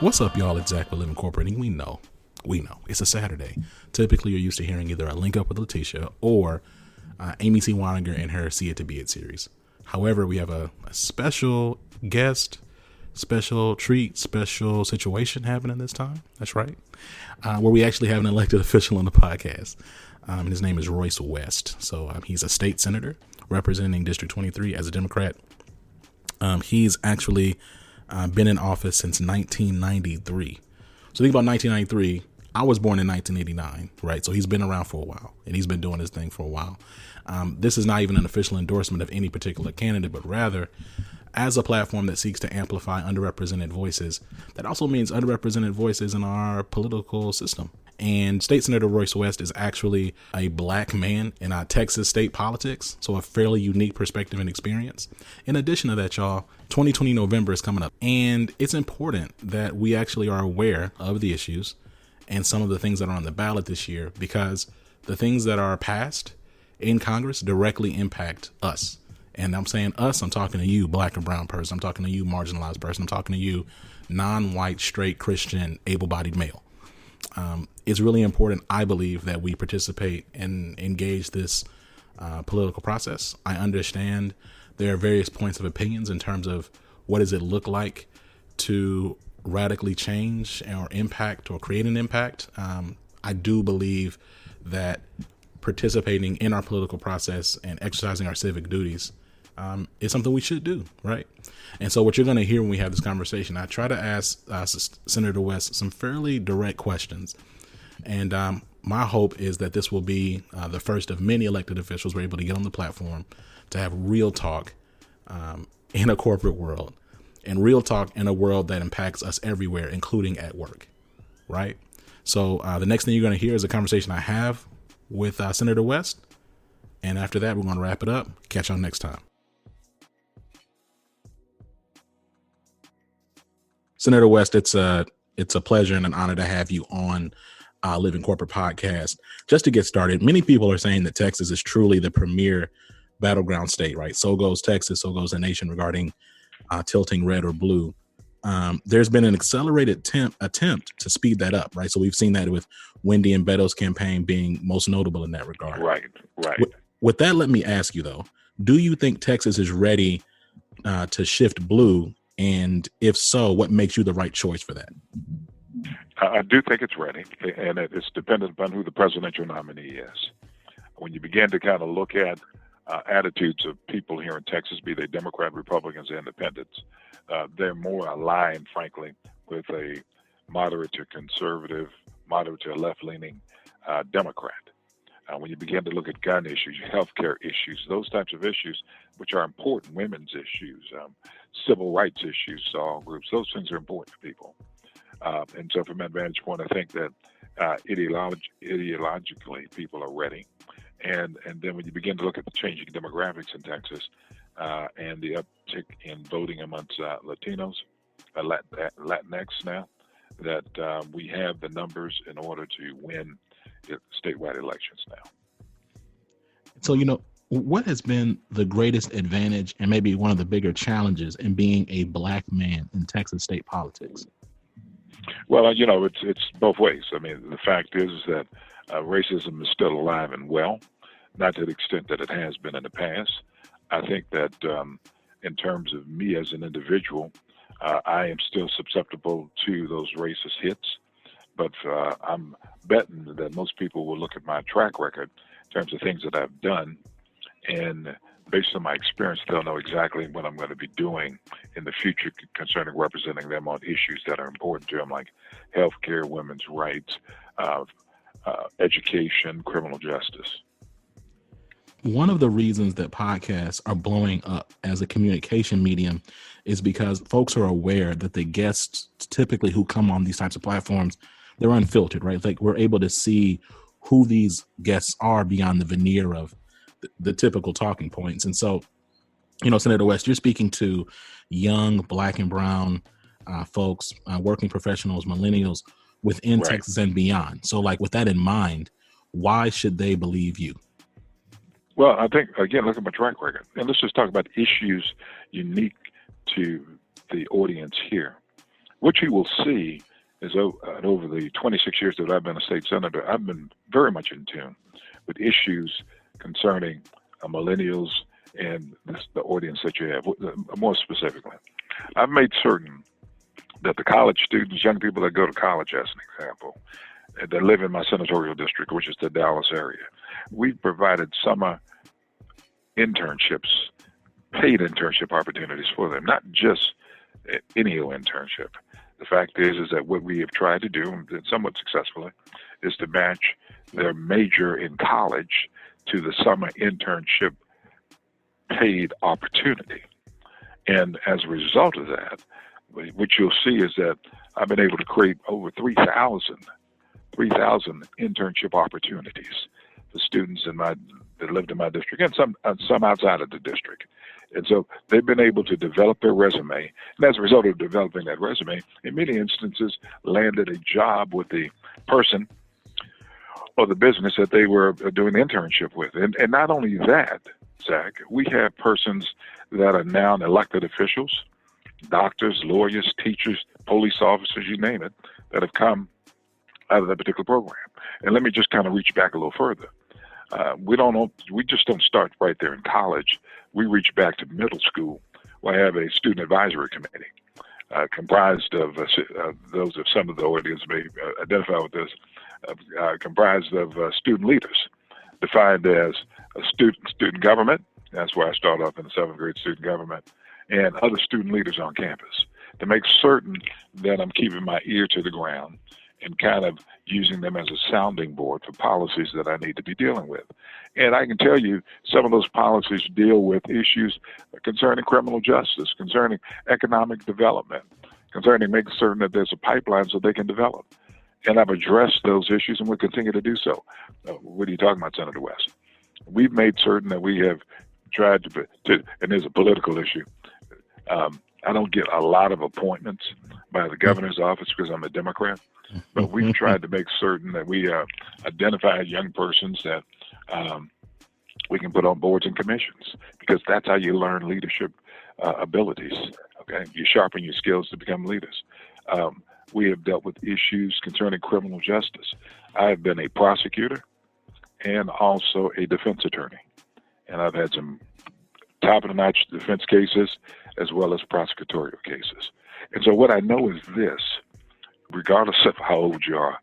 What's up, y'all? It's Zach with Live Incorporating. We know. It's a Saturday. Typically, you're used to hearing either a link up with Letitia or Amy C. Weininger and her See It to Be It series. However, we have a special guest, special treat, special situation happening this time. That's right. Where we actually have an elected official on the podcast. And his name is Royce West. So he's a state senator representing District 23 as a Democrat. He's actually been in office since 1993. So think about 1993. I was born in 1989, right? So he's been around for a while, and he's been doing his thing for a while. This is not even an official endorsement of any particular candidate, but rather as a platform that seeks to amplify underrepresented voices. That also means underrepresented voices in our political system. And State Senator Royce West is actually a black man in Texas state politics, so a fairly unique perspective and experience. In addition to that, y'all, 2020 November is coming up, and it's important that we actually are aware of the issues and some of the things that are on the ballot this year, because the things that are passed in Congress directly impact us. And I'm saying us, I'm talking to you, black and brown person. I'm talking to you, marginalized person. I'm talking to you, non-white, straight, Christian, able-bodied male. It's really important, I believe, that we participate and engage this political process. I understand there are various points of opinions in terms of what does it look like to radically change or impact or create an impact. I do believe that participating in our political process and exercising our civic duties is something we should do, right? And so what you're going to hear when we have this conversation, I try to ask Senator West some fairly direct questions. And my hope is that this will be the first of many elected officials we're able to get on the platform to have real talk in a corporate world, and real talk in a world that impacts us everywhere, including at work, right? So the next thing you're going to hear is a conversation I have with Senator West. And after that, we're going to wrap it up. Catch y'all next time. Senator West, it's a pleasure and an honor to have you on Living Corporate Podcast. Just to get started, many people are saying that Texas is truly the premier battleground state, right? So goes Texas, so goes the nation regarding tilting red or blue. There's been an accelerated attempt to speed that up, right? So we've seen that with Wendy and Beto's campaign being most notable in that regard. Right. With that, let me ask you, though, do you think Texas is ready to shift blue? And if so, what makes you the right choice for that? I do think it's ready, and it's dependent upon who the presidential nominee is. When you begin to kind of look at attitudes of people here in Texas, be they Democrat, Republicans, Independents, they're more aligned, frankly, with a moderate to conservative, moderate to left-leaning Democrat. When you begin to look at gun issues, healthcare issues, those types of issues, which are important, women's issues, civil rights issues to all groups, those things are important to people. And so from that vantage point, I think that ideologically people are ready. And then when you begin to look at the changing demographics in Texas and the uptick in voting amongst Latinos, Latinx now, that we have the numbers in order to win statewide elections now. So, what has been the greatest advantage and maybe one of the bigger challenges in being a black man in Texas state politics? Well, it's both ways. I mean, the fact is that racism is still alive and well, not to the extent that it has been in the past. I think that in terms of me as an individual, I am still susceptible to those racist hits. But I'm betting that most people will look at my track record in terms of things that I've done, and based on my experience, they'll know exactly what I'm going to be doing in the future concerning representing them on issues that are important to them, like healthcare, women's rights, education, criminal justice. One of the reasons that podcasts are blowing up as a communication medium is because folks are aware that the guests typically who come on these types of platforms, they're unfiltered, right? Like we're able to see who these guests are beyond the veneer of the typical talking points. And so, Senator West, you're speaking to young black and brown folks, working professionals, millennials within Right. Texas and beyond. So like with that in mind, why should they believe you? Well, I think, again, look at my track record. And let's just talk about issues unique to the audience here. what you will see is over the 26 years that I've been a state senator, I've been very much in tune with issues concerning millennials and the audience that you have. More specifically, I've made certain that the college students, young people that go to college, as an example, that live in my senatorial district, which is the Dallas area, we've provided summer internships, paid internship opportunities for them, not just any old internship. The fact is that what we have tried to do, and somewhat successfully, is to match their major in college to the summer internship paid opportunity. And as a result of that, what you'll see is that I've been able to create over 3,000 internship opportunities for students that lived in my district, and some outside of the district. And so they've been able to develop their resume, and as a result of developing that resume, in many instances, landed a job with the person or the business that they were doing the internship with. And not only that, Zach, we have persons that are now elected officials, doctors, lawyers, teachers, police officers, you name it, that have come out of that particular program. And let me just kind of reach back a little further. We just don't start right there in college. We reach back to middle school, where I have a student advisory committee comprised of those of some of the audience may identify with this, comprised of student leaders, defined as a student government. That's where I start off in the 7th grade, student government, and other student leaders on campus, to make certain that I'm keeping my ear to the ground and kind of using them as a sounding board for policies that I need to be dealing with. And I can tell you some of those policies deal with issues concerning criminal justice, concerning economic development, concerning making certain that there's a pipeline so they can develop. And I've addressed those issues and will continue to do so. What are you talking about, Senator West? We've made certain that we have tried to and there's a political issue. I don't get a lot of appointments by the governor's office because I'm a Democrat, but we've tried to make certain that we identify young persons that we can put on boards and commissions, because that's how you learn leadership abilities. Okay, you sharpen your skills to become leaders. We have dealt with issues concerning criminal justice. I have been a prosecutor and also a defense attorney, and I've had some top-of-the-notch defense cases as well as prosecutorial cases. And so what I know is this: regardless of how old you are,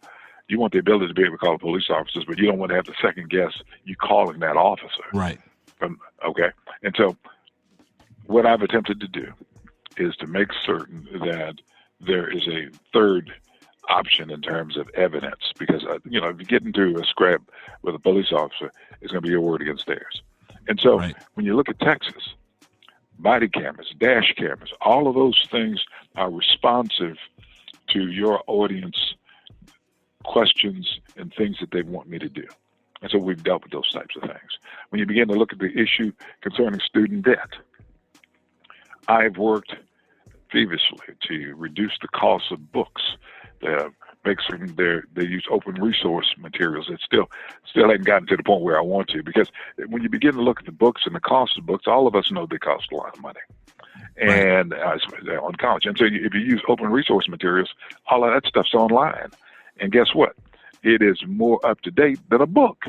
you want the ability to be able to call police officers, but you don't want to have to second guess you calling that officer. Right. Okay. And so what I've attempted to do is to make certain that there is a third option in terms of evidence, because, if you get into a scrap with a police officer, it's going to be your word against theirs. And so when you look at Texas, body cameras, dash cameras, all of those things are responsive to your audience questions and things that they want me to do. And so we've dealt with those types of things. When you begin to look at the issue concerning student debt, I've worked feverishly to reduce the cost of books, make certain they use open resource materials. It still hasn't gotten to the point where I want to, because when you begin to look at the books and the cost of books, all of us know they cost a lot of money. And on college. And so if you use open resource materials, all of that stuff's online. And guess what? It is more up to date than a book.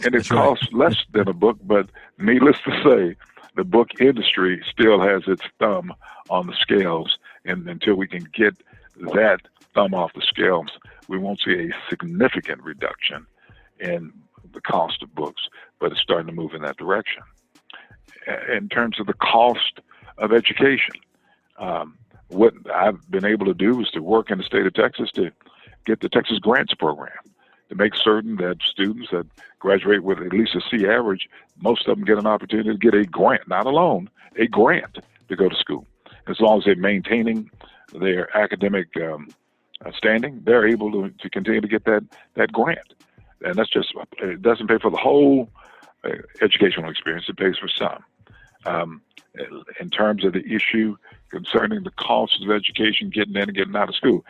And it costs less than a book, but needless to say, the book industry still has its thumb on the scales. And until we can get that thumb off the scales, we won't see a significant reduction in the cost of books, but it's starting to move in that direction. In terms of the cost of education, what I've been able to do is to work in the state of Texas to get the Texas Grants Program, to make certain that students that graduate with at least a C average, most of them get an opportunity to get a grant, not a loan, a grant to go to school. As long as they're maintaining their academic standing, they're able to continue to get that grant. And that's just, it doesn't pay for the whole educational experience, it pays for some. In terms of the issue concerning the cost of education, getting in and getting out of school,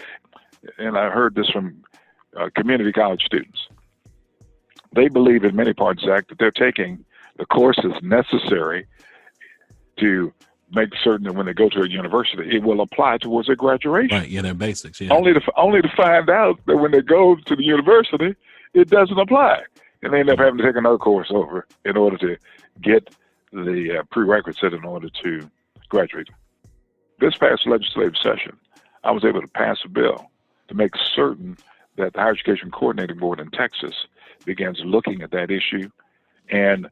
and I heard this from community college students. They believe in many parts, Zach, that they're taking the courses necessary to make certain that when they go to a university, it will apply towards their graduation. Right. Yeah, they're basics. Yeah. Only to find out that when they go to the university, it doesn't apply, and they end up having to take another course over in order to get the prerequisite in order to graduate. This past legislative session, I was able to pass a bill to make certain that the Higher Education Coordinating Board in Texas begins looking at that issue and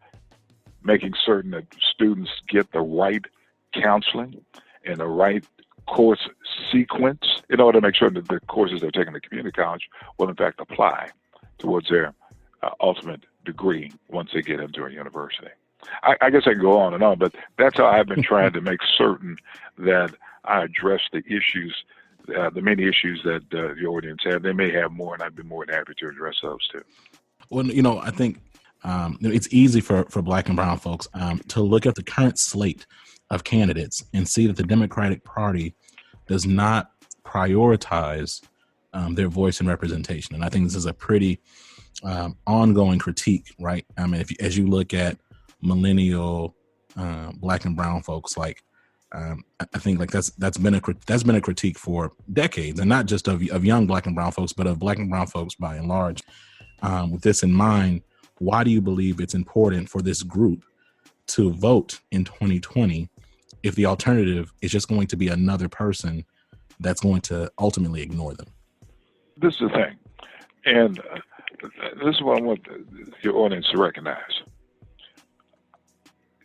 making certain that students get the right counseling and the right course sequence in order to make sure that the courses they're taking at community college will in fact apply towards their ultimate degree once they get into a university. I guess I can go on and on, but that's how I've been trying to make certain that I address the issues, the many issues that the audience have. They may have more, and I'd be more than happy to address those too. Well, I think it's easy for Black and brown folks to look at the current slate of candidates and see that the Democratic Party does not prioritize their voice and representation. And I think this is a pretty ongoing critique, right? I mean, as you look at millennial Black and brown folks, like I think like that's been a critique for decades, and not just of young Black and brown folks, but of Black and brown folks by and large. With this in mind, why do you believe it's important for this group to vote in 2020 if the alternative is just going to be another person that's going to ultimately ignore them? This is the thing, and this is what I want your audience to recognize.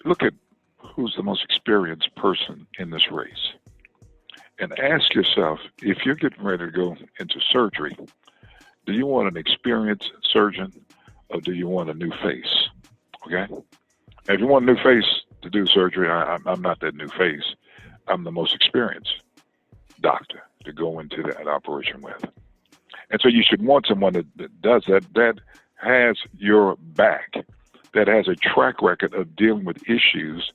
Look at who's the most experienced person in this race, and ask yourself, if you're getting ready to go into surgery, do you want an experienced surgeon or do you want a new face? Okay? If you want a new face to do surgery, I'm not that new face. I'm the most experienced doctor to go into that operation with. And so you should want someone that does that has your back, that has a track record of dealing with issues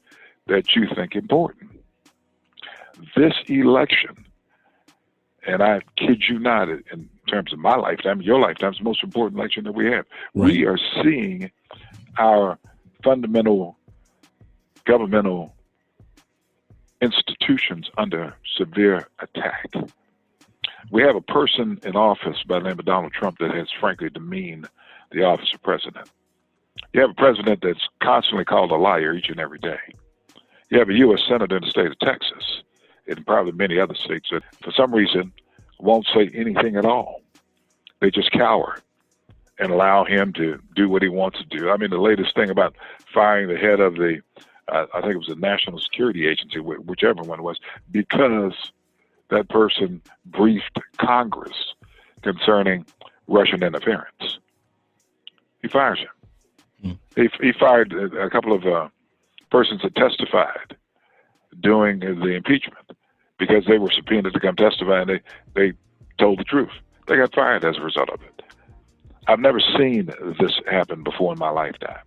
that you think important. This election, and I kid you not, in terms of my lifetime, your lifetime, is the most important election that we have. Right. We are seeing our fundamental governmental institutions under severe attack. We have a person in office by the name of Donald Trump that has frankly demeaned the office of president. You have a president that's constantly called a liar each and every day. You have a U.S. Senator in the state of Texas, and probably many other states, that for some reason won't say anything at all. They just cower and allow him to do what he wants to do. I mean, the latest thing about firing the head of the, I think it was the National Security Agency, whichever one it was, because that person briefed Congress concerning Russian interference. He fires him. He fired a couple of persons that testified during the impeachment because they were subpoenaed to come testify, and they told the truth. They got fired as a result of it. I've never seen this happen before in my lifetime.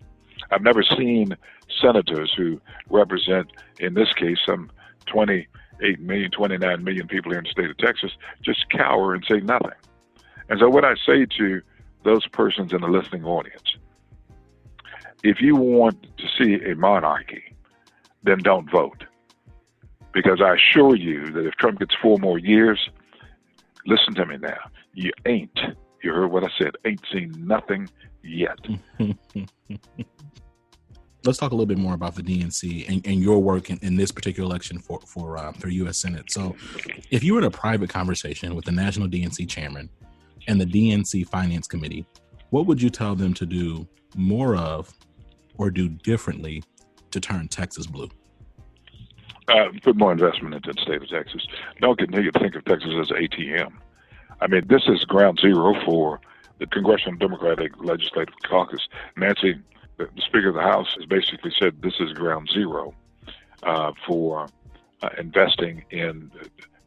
I've never seen senators who represent, in this case, some 28 million, 29 million people here in the state of Texas, just cower and say nothing. And so what I say to those persons in the listening audience, if you want to see a monarchy, then don't vote. Because I assure you that if Trump gets 4 more years, listen to me now, you heard what I said, ain't seen nothing yet. Let's talk a little bit more about the DNC and your work in this particular election for U.S. Senate. So if you were in a private conversation with the National DNC Chairman and the DNC Finance Committee, what would you tell them to do more of or do differently to turn Texas blue? Put more investment into the state of Texas. Don't continue to think of Texas as an ATM. I mean, this is ground zero for the Congressional Democratic Legislative Caucus. Nancy, the Speaker of the House, has basically said this is ground zero for investing in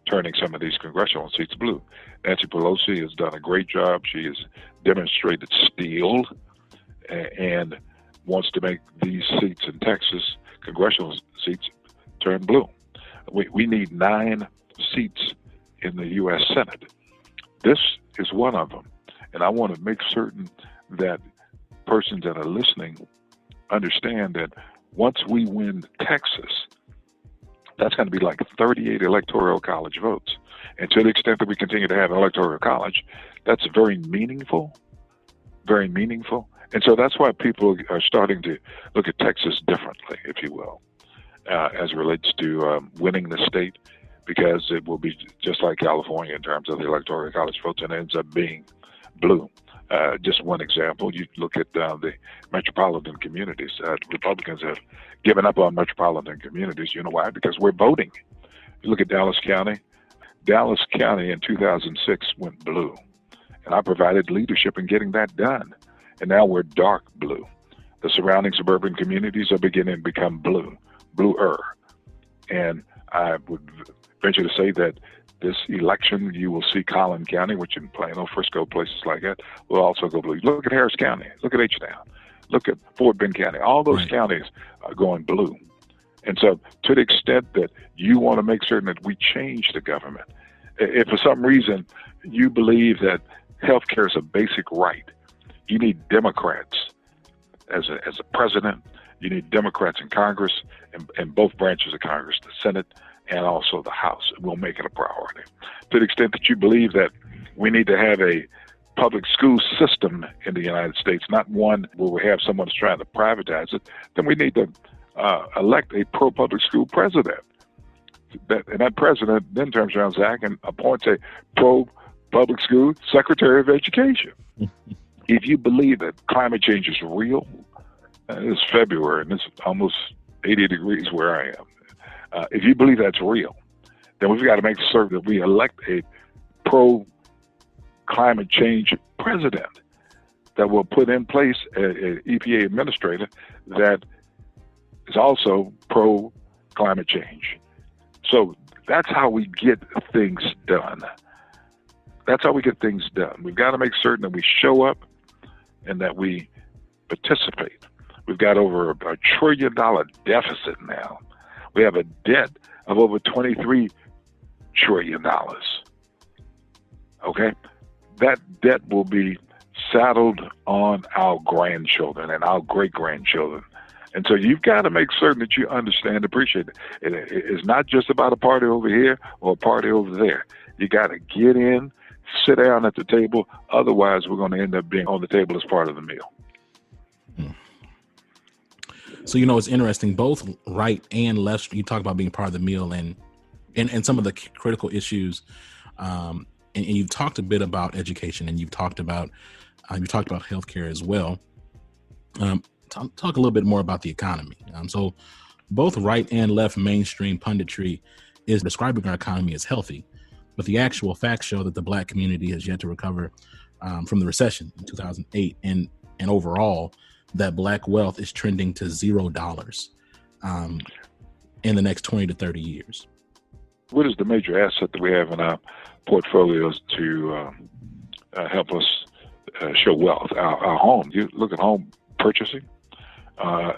turning some of these congressional seats blue. Nancy Pelosi has done a great job. She has demonstrated steel and wants to make these seats in Texas, congressional seats, turn blue. We need 9 seats in the U.S. Senate. This is one of them. And I want to make certain that persons that are listening understand that once we win Texas, That's going to be like 38 electoral college votes. And to the extent that we continue to have an electoral college, that's very meaningful, very meaningful. And so that's why people are starting to look at Texas differently, if you will, as it relates to winning the state, because it will be just like California in terms of the electoral college votes, and it ends up being blue. Just one example, you look at the metropolitan communities. Republicans have given up on metropolitan communities. You know why? Because we're voting. You look at Dallas County. Dallas County in 2006 went blue, and I provided leadership in getting that done. And now we're dark blue. The surrounding suburban communities are beginning to become bluer. And I would venture to say that this election, you will see Collin County, which in Plano, Frisco, places like that, will also go blue. Look at Harris County. Look at H-Town. Look at Fort Bend County. All those counties are going blue. And so to the extent that you want to make certain that we change the government, if for some reason you believe that health care is a basic right, you need Democrats as a president. You need Democrats in Congress, in both branches of Congress, the Senate and also the House. We'll make it a priority. To the extent that you believe that we need to have a public school system in the United States, not one where we have someone who's trying to privatize it, then we need to elect a pro-public school president. And that president then turns around, Zach, and appoints a pro-public school secretary of education. If you believe that climate change is real, it's February and it's almost 80 degrees where I am. If you believe that's real, then we've got to make certain that we elect a pro-climate change president that will put in place an EPA administrator that is also pro-climate change. So that's how we get things done. That's how we get things done. We've got to make certain that we show up and that we participate. We've got over $1 trillion deficit now. We have a debt of over $23 trillion. Okay? That debt will be saddled on our grandchildren and our great-grandchildren. And so you've got to make certain that you understand and appreciate it. It's not just about a party over here or a party over there. You got to get in, sit down at the table. Otherwise, we're going to end up being on the table as part of the meal. So, it's interesting, both right and left, you talk about being part of the meal and some of the critical issues. And you've talked a bit about education, and you've talked about healthcare as well. Talk a little bit more about the economy. So both right and left mainstream punditry is describing our economy as healthy, but the actual facts show that the Black community has yet to recover from the recession in 2008, and overall that Black wealth is trending to $0 in the next 20 to 30 years. What is the major asset that we have in our portfolios to help us show wealth? Our home. You look at home purchasing.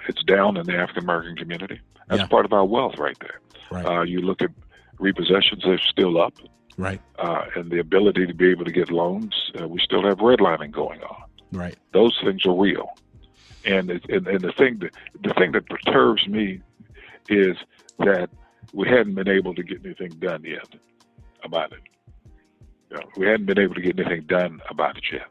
It's down in the African American community. That's part of our wealth right there. Right. You look at repossessions; they're still up. Right. And the ability to be able to get loans, we still have redlining going on. Right. Those things are real. And the thing that perturbs me is that we hadn't been able to get anything done yet about it. We hadn't been able to get anything done about it yet.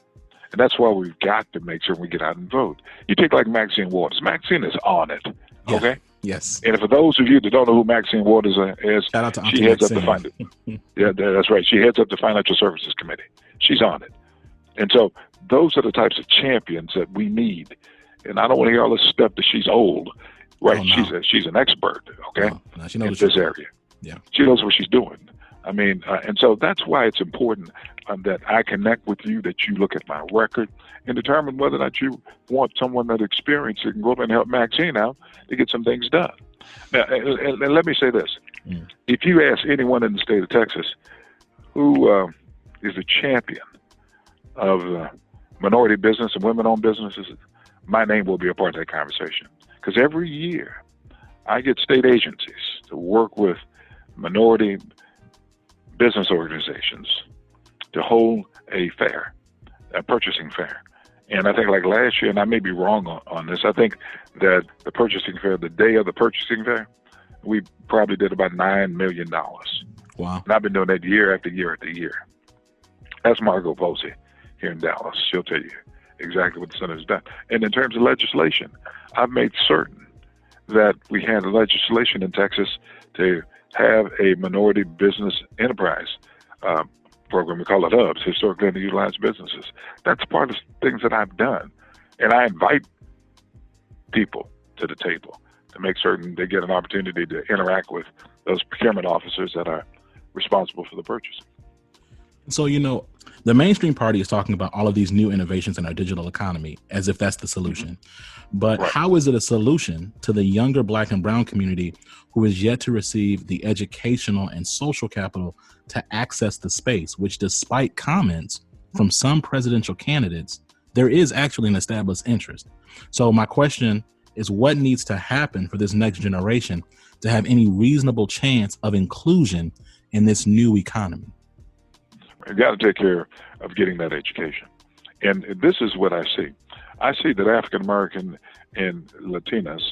And that's why we've got to make sure we get out and vote. You take like Maxine Waters. Maxine is on it, okay? Yes. And for those of you that don't know who Maxine Waters is, shout out to she heads up that's right. She heads up the Financial Services Committee. She's on it. And so those are the types of champions that we need. And I don't want to hear all this stuff that she's old. Right? Oh, no. She's an expert, okay? No, she knows in this area. Yeah. She knows what she's doing. I mean, and so that's why it's important that I connect with you, that you look at my record and determine whether or not you want someone that experienced it can go up and help Maxine out to get some things done. Now, and let me say this. If you ask anyone in the state of Texas who is a champion of minority business and women-owned businesses, my name will be a part of that conversation. Because every year I get state agencies to work with minority business organizations to hold a fair, a purchasing fair. And I think like last year, and I may be wrong on this, I think that the purchasing fair, the day of the purchasing fair, we probably did about $9 million. Wow. And I've been doing that year after year after year. That's Margot Posey here in Dallas. She'll tell you exactly what the center has done. And in terms of legislation, I've made certain that we had legislation in Texas to have a minority business enterprise program. We call it hubs, historically underutilized businesses. That's part of things that I've done. And I invite people to the table to make certain they get an opportunity to interact with those procurement officers that are responsible for the purchase. So, the mainstream party is talking about all of these new innovations in our digital economy as if that's the solution. Mm-hmm. But right. How is it a solution to the younger Black and brown community who is yet to receive the educational and social capital to access the space, which despite comments from some presidential candidates, there is actually an established interest. So my question is, what needs to happen for this next generation to have any reasonable chance of inclusion in this new economy? You got to take care of getting that education. And this is what I see. I see that African American and Latinas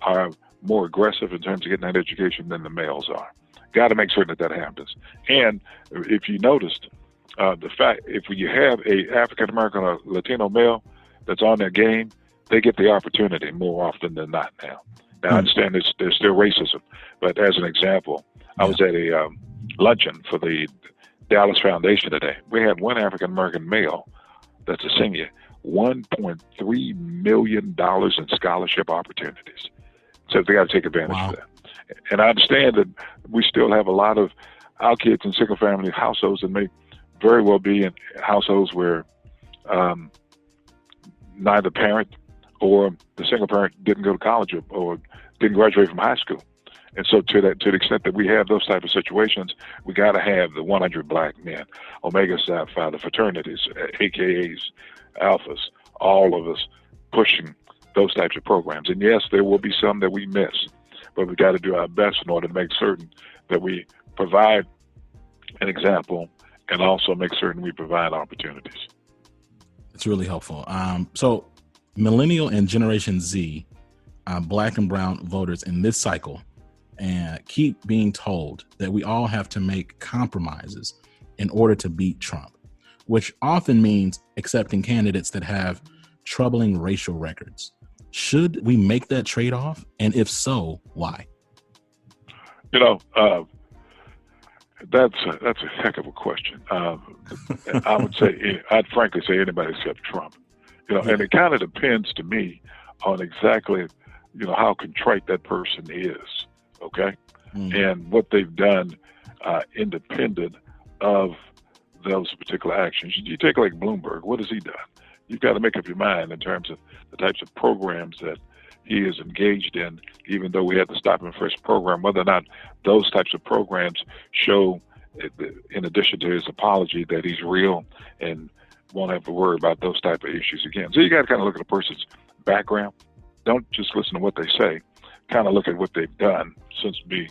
are more aggressive in terms of getting that education than the males are. Got to make certain that happens. And if you noticed, the fact, if you have a African American or Latino male that's on their game, they get the opportunity more often than not now. Now, I understand there's still racism, but as an example, I was at a luncheon for the Dallas Foundation today. We had one African American male that's a senior, $1.3 million in scholarship opportunities. So they got to take advantage of that. And I understand that we still have a lot of our kids in single family households that may very well be in households where neither parent or the single parent didn't go to college or didn't graduate from high school. And so to the extent that we have those type of situations, we got to have the 100 Black men, Omega Psi Phi, the fraternities, AKAs, Alphas, all of us pushing those types of programs. And yes, there will be some that we miss, but we got to do our best in order to make certain that we provide an example and also make certain we provide opportunities. It's really helpful. So Millennial and Generation Z, Black and brown voters in this cycle, and keep being told that we all have to make compromises in order to beat Trump, which often means accepting candidates that have troubling racial records. Should we make that trade-off? And if so, why? That's a heck of a question. I would say, I'd frankly say anybody except Trump. And it kind of depends to me on exactly, how contrite that person is. Okay. Mm-hmm. And what they've done independent of those particular actions. You take like Bloomberg, what has he done? You've got to make up your mind in terms of the types of programs that he is engaged in, even though we had the Stop and Frisk program, whether or not those types of programs show, in addition to his apology, that he's real and won't have to worry about those type of issues again. So you got to kind of look at a person's background. Don't just listen to what they say. Kind of look at what they've done since being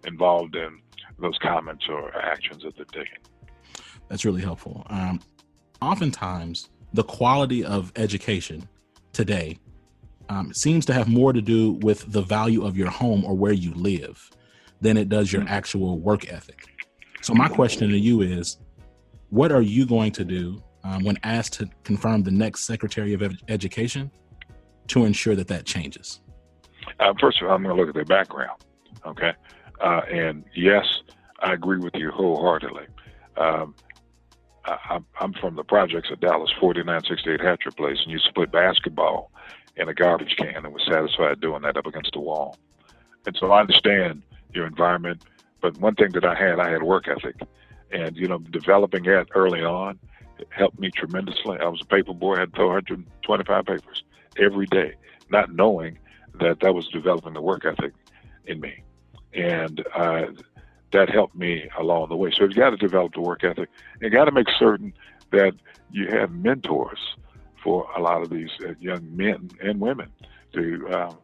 involved in those comments or actions that they're taking. That's really helpful. Oftentimes, the quality of education today seems to have more to do with the value of your home or where you live than it does your actual work ethic. So my question to you is, what are you going to do when asked to confirm the next Secretary of Education to ensure that changes? First of all, I'm going to look at their background, okay? And yes, I agree with you wholeheartedly. I'm from the projects of Dallas, 4968 Hatcher Place, and used to play basketball in a garbage can and was satisfied doing that up against the wall. And so I understand your environment, but one thing that I had work ethic. And, developing that early on helped me tremendously. I was a paper boy, I had 425 papers every day, not knowing that was developing the work ethic in me. And that helped me along the way. So you got to develop the work ethic. You got to make certain that you have mentors for a lot of these young men and women to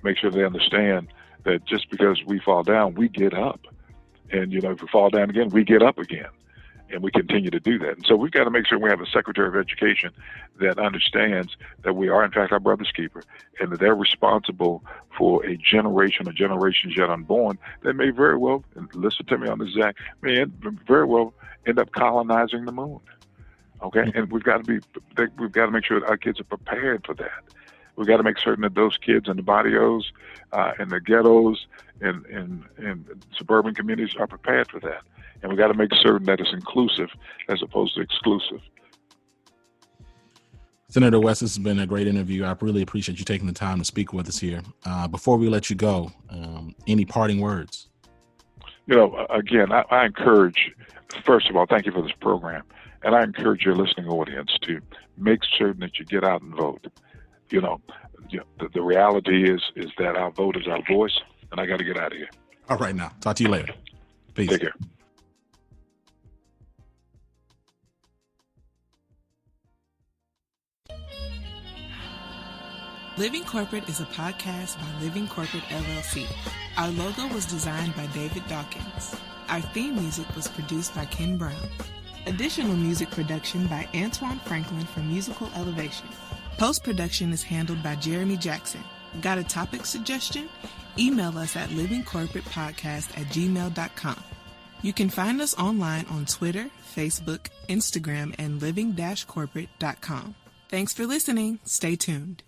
make sure they understand that just because we fall down, we get up. And, if we fall down again, we get up again. and we continue to do that. And so we've got to make sure we have a Secretary of Education that understands that we are, in fact, our brother's keeper, and that they're responsible for a generation or generations yet unborn that may very well, and listen to me on this, Zach, may very well end up colonizing the moon. Okay, and we've got to make sure that our kids are prepared for that. We've got to make certain that those kids in the barrios, in the ghettos, in suburban communities are prepared for that. And we've got to make certain that it's inclusive as opposed to exclusive. Senator West, this has been a great interview. I really appreciate you taking the time to speak with us here. Before we let you go, any parting words? Again, I encourage, first of all, thank you for this program. And I encourage your listening audience to make certain that you get out and vote. The reality is that our vote is our voice, and I got to get out of here. All right, now. Talk to you later. Peace. Take care. Living Corporate is a podcast by Living Corporate LLC. Our logo was designed by David Dawkins. Our theme music was produced by Ken Brown. Additional music production by Antoine Franklin for Musical Elevation. Post-production is handled by Jeremy Jackson. Got a topic suggestion? Email us at livingcorporatepodcast@gmail.com. You can find us online on Twitter, Facebook, Instagram, and living-corporate.com. Thanks for listening. Stay tuned.